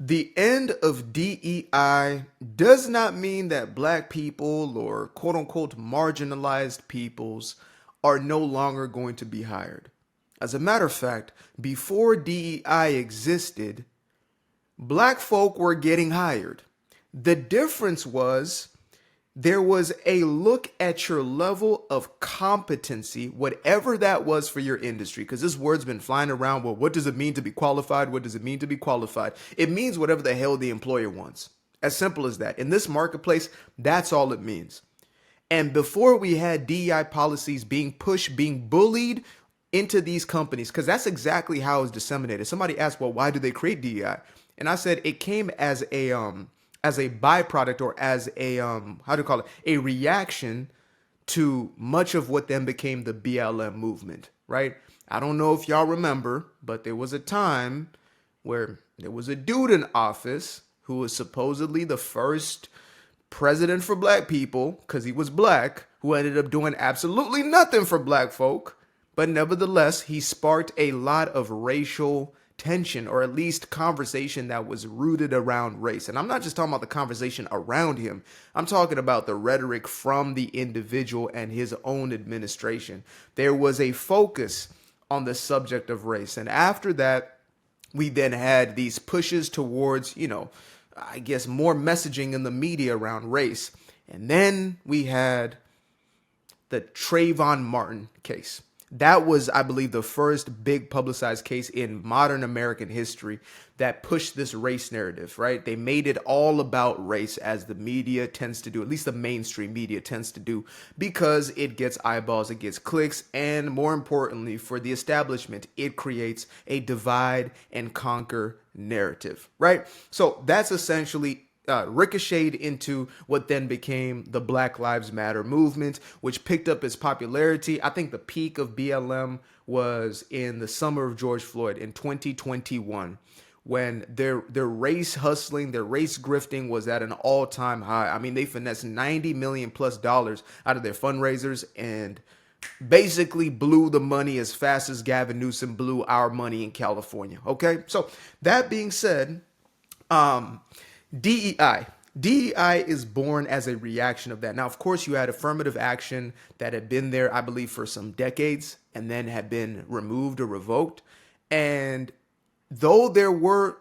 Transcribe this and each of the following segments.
The end of DEI does not mean that black people or quote unquote marginalized peoples are no longer going to be hired. As a matter of fact, before DEI existed, black folk were getting hired. The difference was there was a look at your level of competency, whatever that was for your industry. Because this word's been flying around. Well, what does it mean to be qualified? What does it mean to be qualified? It means whatever the hell the employer wants. As simple as that. In this marketplace, that's all it means. And before we had DEI policies being pushed, being bullied into these companies, because that's exactly how it's disseminated. Somebody asked, well, why do they create DEI? And I said it came as a byproduct or as a how do you call it, a reaction to much of what then became the BLM movement, right? I don't know if y'all remember, but there was a time where there was a dude in office who was supposedly the first president for black people because he was black, who ended up doing absolutely nothing for black folk, but nevertheless he sparked a lot of racial tension, or at least conversation that was rooted around race. And I'm not just talking about the conversation around him. I'm talking about the rhetoric from the individual and his own administration. There was a focus on the subject of race. And after that, we then had these pushes towards, I guess more messaging in the media around race. And then we had the Trayvon Martin case. That was, I believe, the first big publicized case in modern American history that pushed this race narrative, right? They made it all about race, as the media tends to do, at least the mainstream media tends to do, because it gets eyeballs, it gets clicks, and more importantly, for the establishment, it creates a divide and conquer narrative, right? So that's essentially ricocheted into what then became the Black Lives Matter movement, which picked up its popularity. I think the peak of BLM was in the summer of George Floyd in 2021, when their race hustling, their race grifting was at an all-time high. I mean, they finessed $90 million plus out of their fundraisers and basically blew the money as fast as Gavin Newsom blew our money in California. Okay, so that being said, DEI. DEI is born as a reaction of that. Now, of course, you had affirmative action that had been there, I believe, for some decades and then had been removed or revoked. And though there were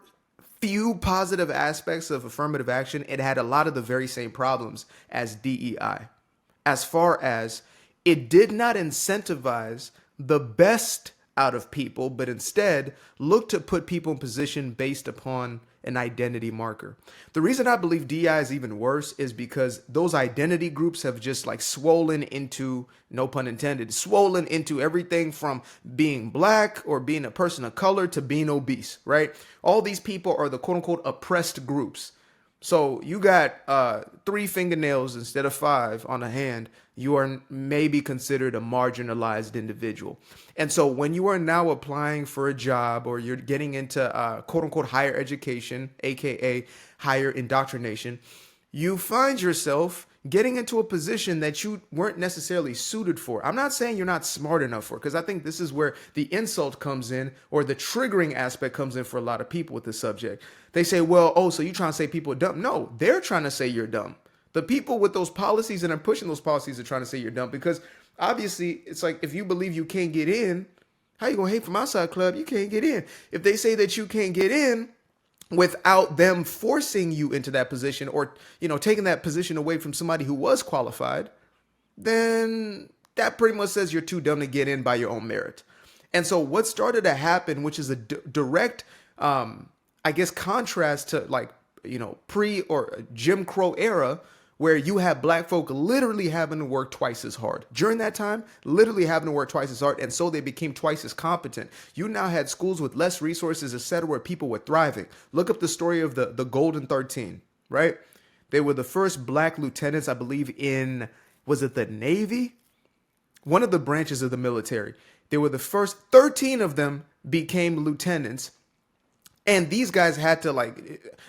few positive aspects of affirmative action, it had a lot of the very same problems as DEI, as far as it did not incentivize the best out of people, but instead looked to put people in position based upon an identity marker. The reason I believe DI is even worse is because those identity groups have just like swollen into, no pun intended, swollen into everything from being black or being a person of color to being obese, right? All these people are the quote unquote oppressed groups. So you got 3 fingernails instead of 5 on a hand, you are maybe considered a marginalized individual. And so when you are now applying for a job or you're getting into quote unquote higher education, AKA higher indoctrination, you find yourself getting into a position that you weren't necessarily suited for. I'm not saying you're not smart enough for, because I think this is where the insult comes in, or the triggering aspect comes in for a lot of people with this subject. They say, well, oh, so you trying to say people are dumb? No, they're trying to say you're dumb. The people with those policies and are pushing those policies are trying to say you're dumb, because obviously it's like, if you believe you can't get in, how you gonna hate from outside club? You can't get in. If they say that you can't get in without them forcing you into that position, or, taking that position away from somebody who was qualified, then that pretty much says you're too dumb to get in by your own merit. And so what started to happen, which is a direct, I guess, contrast to pre or Jim Crow era, where you have black folk literally having to work twice as hard. During that time, literally having to work twice as hard, and so they became twice as competent. You now had schools with less resources, etc., where people were thriving. Look up the story of the Golden 13, right? They were the first black lieutenants, I believe, in, was it the Navy? One of the branches of the military. They were the first, 13 of them became lieutenants. And these guys had to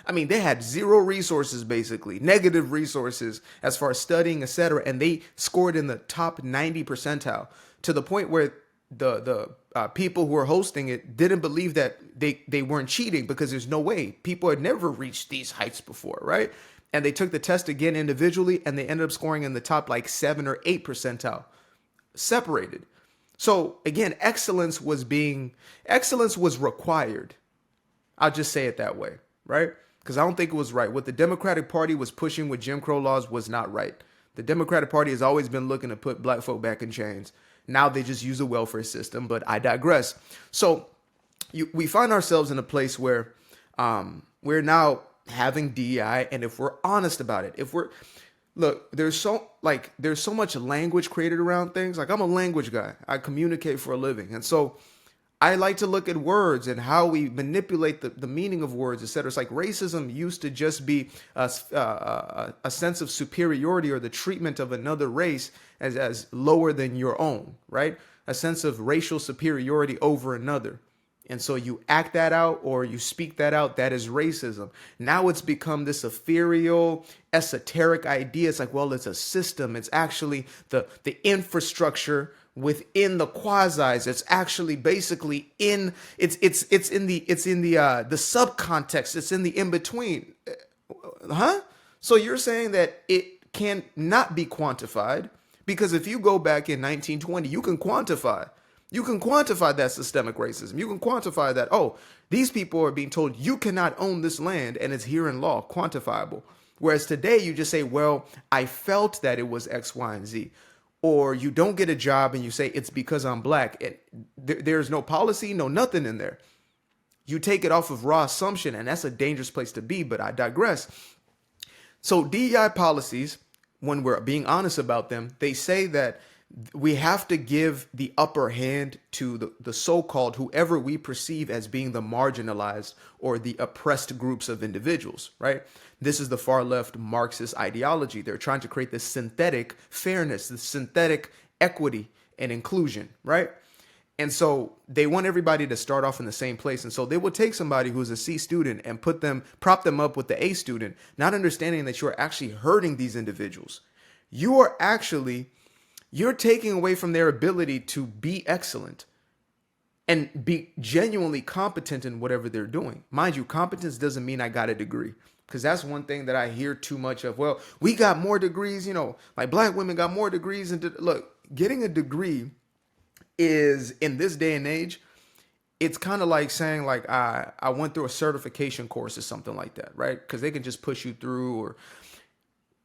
they had zero resources, basically, negative resources as far as studying, etc. And they scored in the top 90 percentile, to the point where the people who were hosting it didn't believe that they weren't cheating, because there's no way. People had never reached these heights before, right? And they took the test again individually, and they ended up scoring in the top like 7 or 8 percentile, separated. So again, excellence was required. I'll just say it that way, right? Because I don't think it was right. What the Democratic Party was pushing with Jim Crow laws was not right. The Democratic Party has always been looking to put black folk back in chains. Now they just use a welfare system, but I digress. So we find ourselves in a place where we're now having DEI, and if we're honest about it, look, there's so much language created around things. Like, I'm a language guy. I communicate for a living. And so I like to look at words and how we manipulate the meaning of words, etc. It's like racism used to just be a sense of superiority, or the treatment of another race as lower than your own, right? A sense of racial superiority over another. And so you act that out, or you speak that out. That is racism. Now it's become this ethereal, esoteric idea. It's like, well, it's a system. It's actually the infrastructure within the quasis. It's actually basically it's in the subcontext. It's in the in between. Huh? So you're saying that it can not be quantified, because if you go back in 1920, you can quantify. You can quantify that systemic racism. You can quantify that, oh, these people are being told you cannot own this land, and it's here in law, quantifiable. Whereas today you just say, well, I felt that it was X, Y, and Z. Or you don't get a job and you say it's because I'm black. There's no policy, no nothing in there. You take it off of raw assumption, and that's a dangerous place to be, but I digress. So DEI policies, when we're being honest about them, they say that we have to give the upper hand to the so-called whoever we perceive as being the marginalized or the oppressed groups of individuals, right? This is the far left Marxist ideology. They're trying to create this synthetic fairness, this synthetic equity and inclusion, right? And so they want everybody to start off in the same place. And so they will take somebody who's a C student and prop them up with the A student, not understanding that you're actually hurting these individuals. You're taking away from their ability to be excellent and be genuinely competent in whatever they're doing. Mind you, competence doesn't mean I got a degree, because that's one thing that I hear too much of. Well, we got more degrees, like black women got more degrees. And look, getting a degree is, in this day and age, it's kind of like saying like I went through a certification course or something like that, right? Because they can just push you through, or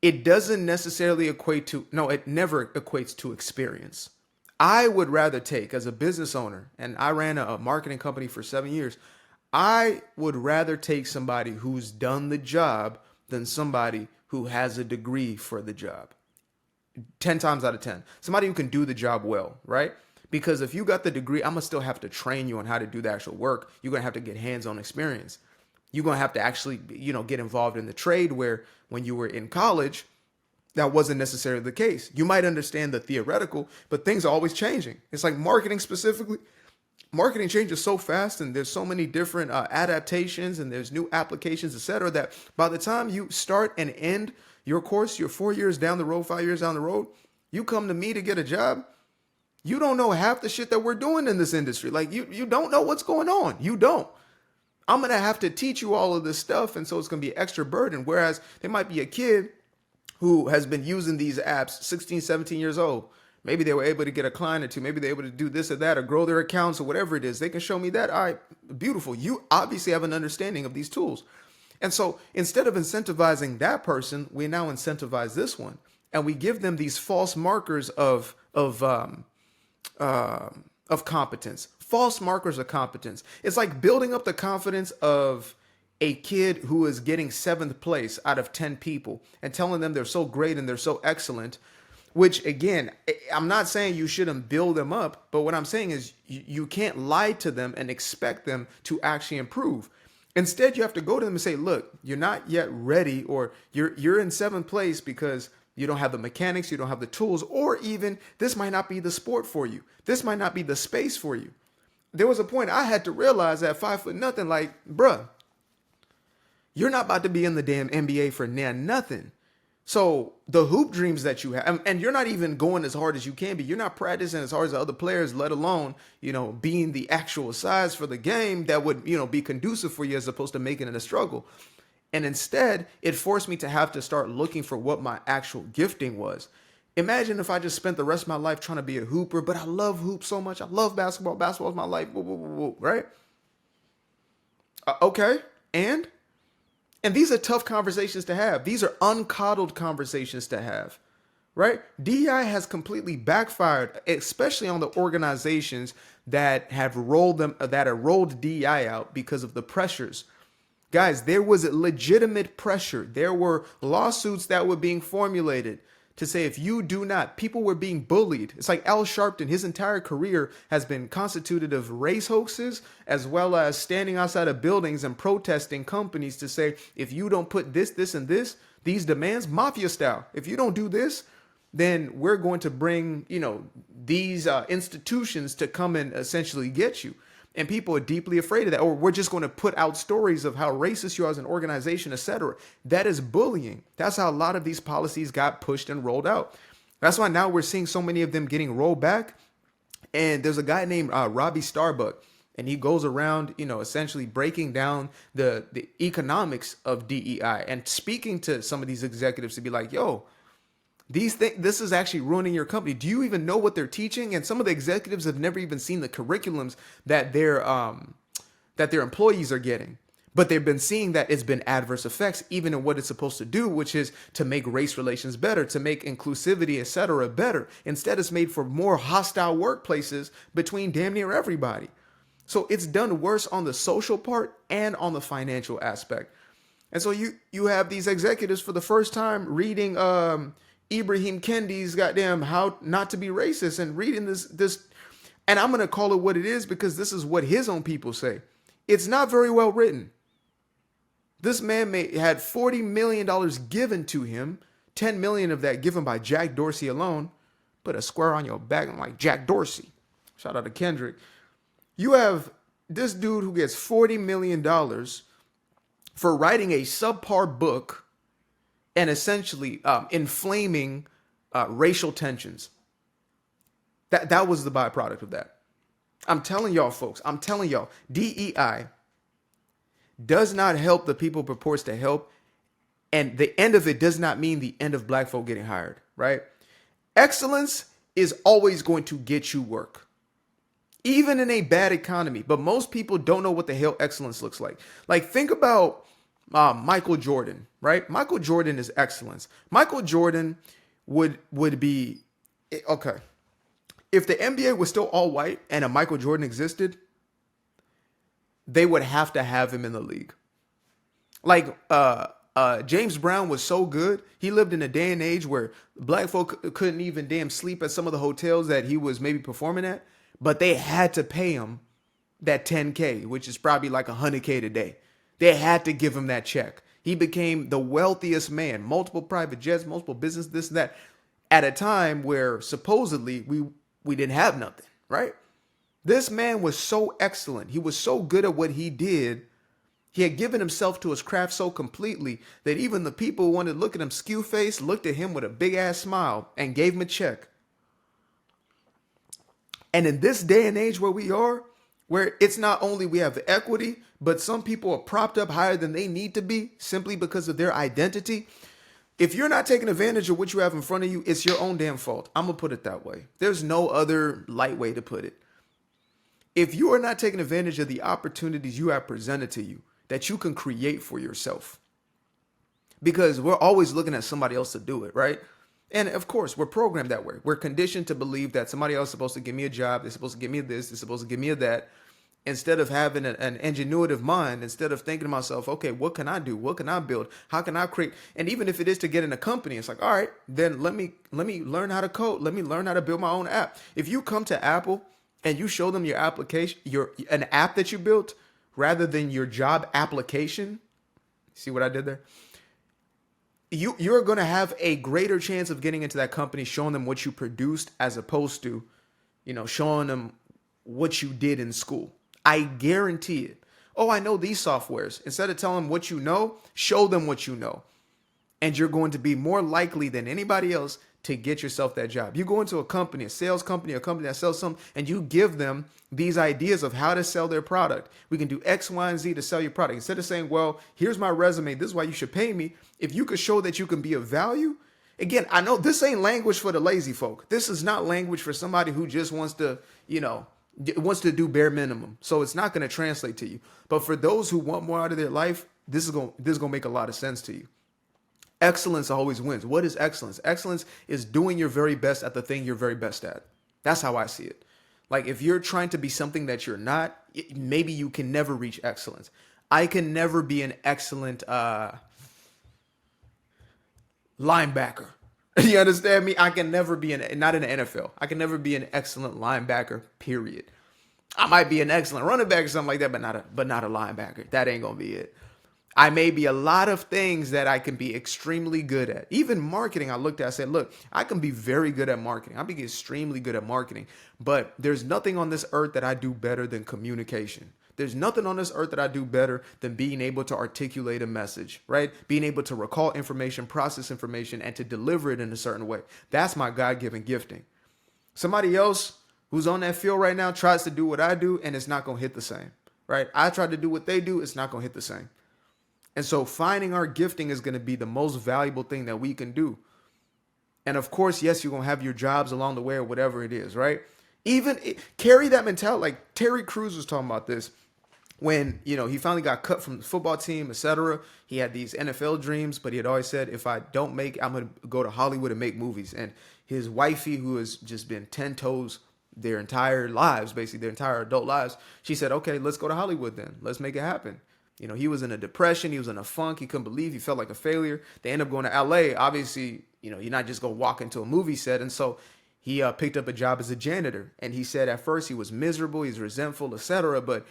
it doesn't necessarily it never equates to experience. I would rather take, as a business owner, and I ran a marketing company for 7 years, I would rather take somebody who's done the job than somebody who has a degree for the job. 10 times out of 10. Somebody who can do the job well, right? Because if you got the degree, I'm going to still have to train you on how to do the actual work. You're going to have to get hands-on experience. You're going to have to actually, get involved in the trade, where when you were in college, that wasn't necessarily the case. You might understand the theoretical, but things are always changing. It's like marketing specifically. Marketing changes so fast, and there's so many different adaptations, and there's new applications, etc., that by the time you start and end your course, you're 4 years down the road, 5 years down the road, you come to me to get a job. You don't know half the shit that we're doing in this industry. Like, you don't know what's going on. You don't. I'm going to have to teach you all of this stuff. And so it's going to be an extra burden. Whereas there might be a kid who has been using these apps, 16, 17 years old. Maybe they were able to get a client or two. Maybe they're able to do this or that, or grow their accounts, or whatever it is. They can show me that. All right, beautiful. You obviously have an understanding of these tools. And so instead of incentivizing that person, we now incentivize this one. And we give them these false markers of competence. False markers of competence. It's like building up the confidence of a kid who is getting 7th place out of 10 people and telling them they're so great and they're so excellent, which, again, I'm not saying you shouldn't build them up, but what I'm saying is you can't lie to them and expect them to actually improve. Instead, you have to go to them and say, look, you're not yet ready, or you're in 7th place because you don't have the mechanics, you don't have the tools, or even this might not be the sport for you. This might not be the space for you. There was a point I had to realize at 5'0", like, bruh, you're not about to be in the damn NBA for nothing. So the hoop dreams that you have, and you're not even going as hard as you can be. You're not practicing as hard as the other players, let alone, being the actual size for the game that would, be conducive for you as opposed to making it a struggle. And instead, it forced me to have to start looking for what my actual gifting was. Imagine if I just spent the rest of my life trying to be a hooper, but I love hoops so much. I love basketball. Basketball is my life. Woo, woo, woo, woo, right? Okay. And these are tough conversations to have. These are uncoddled conversations to have, right? DEI has completely backfired, especially on the organizations that have rolled DEI out because of the pressures. Guys, there was legitimate pressure. There were lawsuits that were being formulated to say if you do not, people were being bullied. It's like Al Sharpton, his entire career has been constituted of race hoaxes, as well as standing outside of buildings and protesting companies to say, if you don't put this, this, and this, these demands, mafia style, if you don't do this, then we're going to bring, these institutions to come and essentially get you. And people are deeply afraid of that. Or we're just going to put out stories of how racist you are as an organization, etc. That is bullying. That's how a lot of these policies got pushed and rolled out. That's why now we're seeing so many of them getting rolled back. And there's a guy named Robbie Starbuck, and he goes around, essentially breaking down the economics of DEI and speaking to some of these executives to be like, yo, this is actually ruining your company. Do you even know what they're teaching? And some of the executives have never even seen the curriculums that their employees are getting. But they've been seeing that it's been adverse effects, even in what it's supposed to do, which is to make race relations better, to make inclusivity, etc., better. Instead, it's made for more hostile workplaces between damn near everybody. So it's done worse on the social part and on the financial aspect. And so you have these executives for the first time reading Ibrahim Kendi's goddamn How Not to Be Racist and reading this, and I'm going to call it what it is because this is what his own people say. It's not very well written. This man had $40 million given to him, 10 million of that given by Jack Dorsey alone. Put a square on your back. I'm like, Jack Dorsey. Shout out to Kendrick. You have this dude who gets $40 million for writing a subpar book and essentially inflaming racial tensions. That was the byproduct of that. I'm telling y'all, folks, DEI does not help the people it purports to help. And the end of it does not mean the end of black folk getting hired, right? Excellence is always going to get you work, even in a bad economy. But most people don't know what the hell excellence looks like. Like, think about Michael Jordan, right? Michael Jordan is excellence. Michael Jordan would be, okay, if the NBA was still all white and a Michael Jordan existed, they would have to have him in the league. Like, James Brown was so good. He lived in a day and age where black folk couldn't even damn sleep at some of the hotels that he was maybe performing at, but they had to pay him that 10K, which is probably like 100K today. They had to give him that check. He became the wealthiest man, multiple private jets, multiple business, this and that, at a time where supposedly we didn't have nothing, right? This man was so excellent. He was so good at what he did. He had given himself to his craft so completely that even the people who wanted to look at him skew-faced looked at him with a big-ass smile and gave him a check. And in this day and age where we are, where it's not only we have the equity, but some people are propped up higher than they need to be simply because of their identity. If you're not taking advantage of what you have in front of you, it's your own damn fault. I'm going to put it that way. There's no other light way to put it. If you are not taking advantage of the opportunities you have presented to you, that you can create for yourself, because we're always looking at somebody else to do it, right? And of course, we're programmed that way. We're conditioned to believe that somebody else is supposed to give me a job, they're supposed to give me this, they're supposed to give me that, instead of having an ingenuitive mind, instead of thinking to myself, okay, what can I do? What can I build? How can I create? And even if it is to get in a company, it's like, all right, then let me learn how to code. Let me learn how to build my own app. If you come to Apple and you show them your application, an app that you built, rather than your job application, see what I did there? You're going to have a greater chance of getting into that company, showing them what you produced, as opposed to, showing them what you did in school. I guarantee it. Oh, I know these softwares. Instead of telling them what you know, show them what you know. and you're going to be more likely than anybody else to get yourself that job. You go into a company, a sales company, a company that sells something, and you give them these ideas of how to sell their product. We can do X, Y, and Z to sell your product. Instead of saying, well, here's my resume, this is why you should pay me. If you could show that you can be of value, again, I know this ain't language for the lazy folk. This is not language for somebody who just wants to, wants to do bare minimum. So it's not going to translate to you. But for those who want more out of their life, this is going to make a lot of sense to you. Excellence always wins. What is excellence? Excellence is doing your very best at the thing you're very best at. That's how I see it. Like if you're trying to be something that you're not, maybe you can never reach excellence. I can never be an excellent linebacker. You understand me? I can never be not in the NFL. I can never be an excellent linebacker, period. I might be an excellent running back or something like that, but not a linebacker. That ain't gonna be it. I may be a lot of things that I can be extremely good at. Even marketing, I looked at, I said, look, I can be very good at marketing. I be extremely good at marketing, but there's nothing on this earth that I do better than communication. There's nothing on this earth that I do better than being able to articulate a message, right? Being able to recall information, process information, and to deliver it in a certain way. That's my God-given gifting. Somebody else who's on that field right now tries to do what I do, and it's not going to hit the same, right? I try to do what they do, it's not going to hit the same. And so finding our gifting is going to be the most valuable thing that we can do. And of course, yes, you're going to have your jobs along the way or whatever it is, right? Carry that mentality. Like Terry Crews was talking about this when, he finally got cut from the football team, etc. He had these NFL dreams, but he had always said, if I don't make, I'm going to go to Hollywood and make movies. And his wifey, who has just been 10 toes their entire lives, basically their entire adult lives, she said, okay, let's go to Hollywood then. Let's make it happen. He was in a depression. He was in a funk. He couldn't believe he felt like a failure. They ended up going to LA. Obviously, you're not just going to walk into a movie set. And so he picked up a job as a janitor. And he said at first he was miserable. He's resentful, etc. But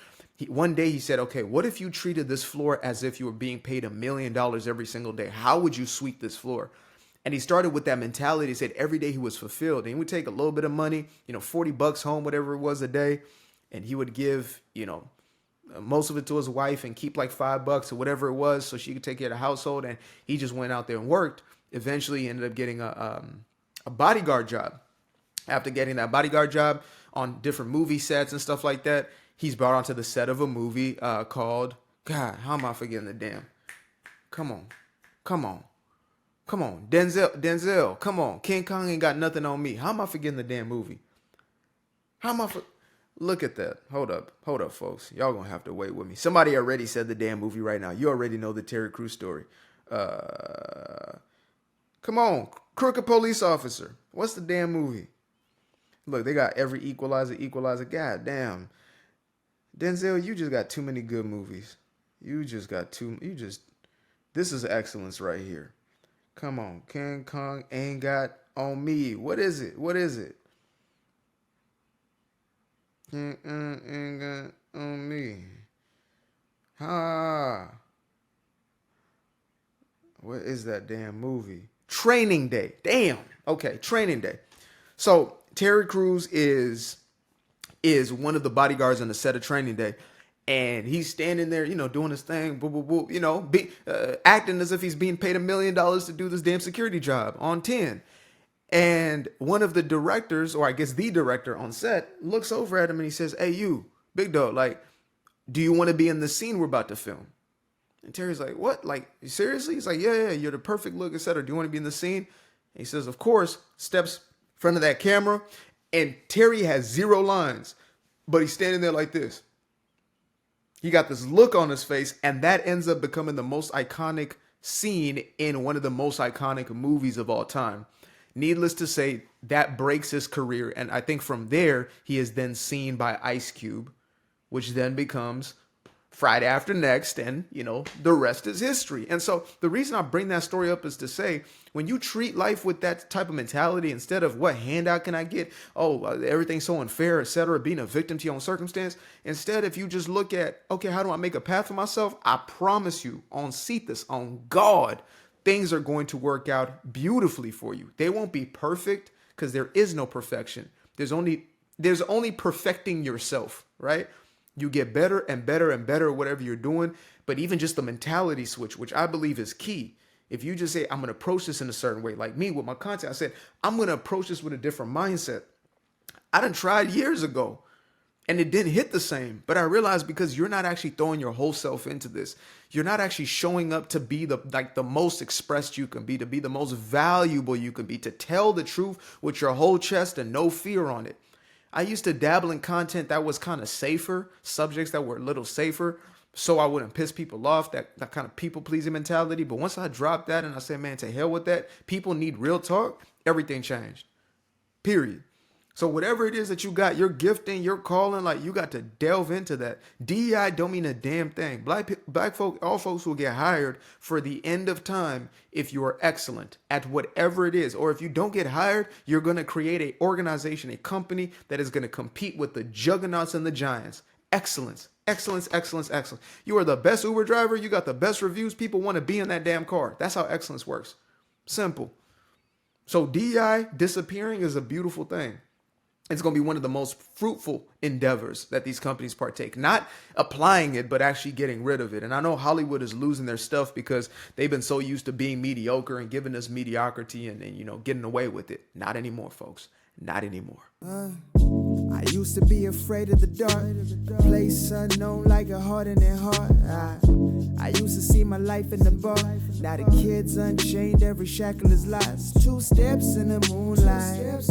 one day he said, okay, what if you treated this floor as if you were being paid $1 million every single day? How would you sweep this floor? And he started with that mentality. He said every day he was fulfilled. And he would take a little bit of money, $40 home, whatever it was a day. And he would give, most of it to his wife and keep like $5 or whatever it was so she could take care of the household. And he just went out there and worked. Eventually he ended up getting a bodyguard job. After getting that bodyguard job on different movie sets and stuff like that, he's brought onto the set of a movie called, God, how am I forgetting the damn? Come on. Denzel, come on. King Kong ain't got nothing on me. How am I forgetting the damn movie? Look at that. Hold up, folks. Y'all gonna have to wait with me. Somebody already said the damn movie right now. You already know the Terry Crews story. Come on, Crooked Police Officer. What's the damn movie? Look, they got every equalizer. God damn. Denzel, you just got too many good movies. This is excellence right here. Come on, King Kong ain't got on me. What is it? Ain't got on me. What is that damn movie? Training Day. Damn. Okay, Training Day. So Terry Crews is one of the bodyguards on the set of Training Day. And he's standing there, doing his thing, acting as if he's being paid $1 million to do this damn security job on 10. And one of the directors, or I guess the director on set, looks over at him and he says, hey, you, big dog, like, do you want to be in the scene we're about to film? And Terry's like, what? Like, seriously? He's like, yeah, you're the perfect look, etc. Do you want to be in the scene? And he says, of course, steps in front of that camera. And Terry has 0 lines, but he's standing there like this. He got this look on his face, and that ends up becoming the most iconic scene in one of the most iconic movies of all time. Needless to say, that breaks his career. And I think from there, he is then seen by Ice Cube, which then becomes Friday After Next. And, the rest is history. And so the reason I bring that story up is to say, when you treat life with that type of mentality, instead of what handout can I get? Everything's so unfair, etc., being a victim to your own circumstance. Instead, if you just look at, okay, how do I make a path for myself? I promise you, on Cetus, on God, things are going to work out beautifully for you. They won't be perfect because there is no perfection. There's only perfecting yourself, right? You get better and better and better at whatever you're doing. But even just the mentality switch, which I believe is key. If you just say, I'm going to approach this in a certain way, like me with my content, I said, I'm going to approach this with a different mindset. I done tried years ago and it didn't hit the same. But I realized because you're not actually throwing your whole self into this, you're not actually showing up to be the most expressed you can be, to be the most valuable you can be, to tell the truth with your whole chest and no fear on it. I used to dabble in content that was kind of safer, subjects that were a little safer, so I wouldn't piss people off, that kind of people pleasing mentality. But once I dropped that and I said, man, to hell with that, people need real talk, everything changed. Period. So whatever it is that you got, your gifting, your calling, like you got to delve into that. DEI don't mean a damn thing. Black folk, all folks will get hired for the end of time if you are excellent at whatever it is. Or if you don't get hired, you're going to create an organization, a company that is going to compete with the juggernauts and the giants. Excellence, excellence, excellence, excellence. You are the best Uber driver. You got the best reviews. People want to be in that damn car. That's how excellence works. Simple. So DEI disappearing is a beautiful thing. It's going to be one of the most fruitful endeavors that these companies partake. Not applying it, but actually getting rid of it. And I know Hollywood is losing their stuff because they've been so used to being mediocre and giving us mediocrity and getting away with it. Not anymore, folks. Not anymore. I used to be afraid of the dark, place unknown like a hardening heart. I used to see my life in the bar. Now the kids unchained, every shackle is lost. 2 steps in the moonlight,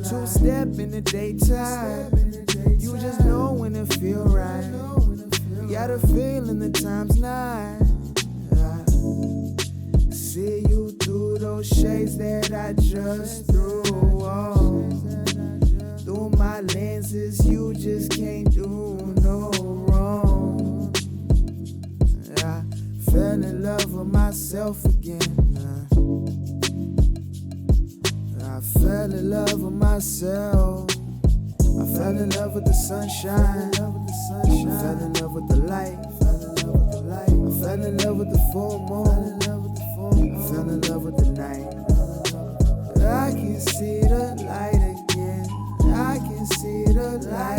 2 step in the daytime. You just know when it feel right. You got a feeling the time's not. See you through those shades that I just threw on. Through my lenses, you just can't do no wrong. I fell in love with myself again. I fell in love with myself. I fell in love with the sunshine. I fell in love with the light. I fell in love with the full moon. I fell in love with the night. I can see the light again. I can see the light.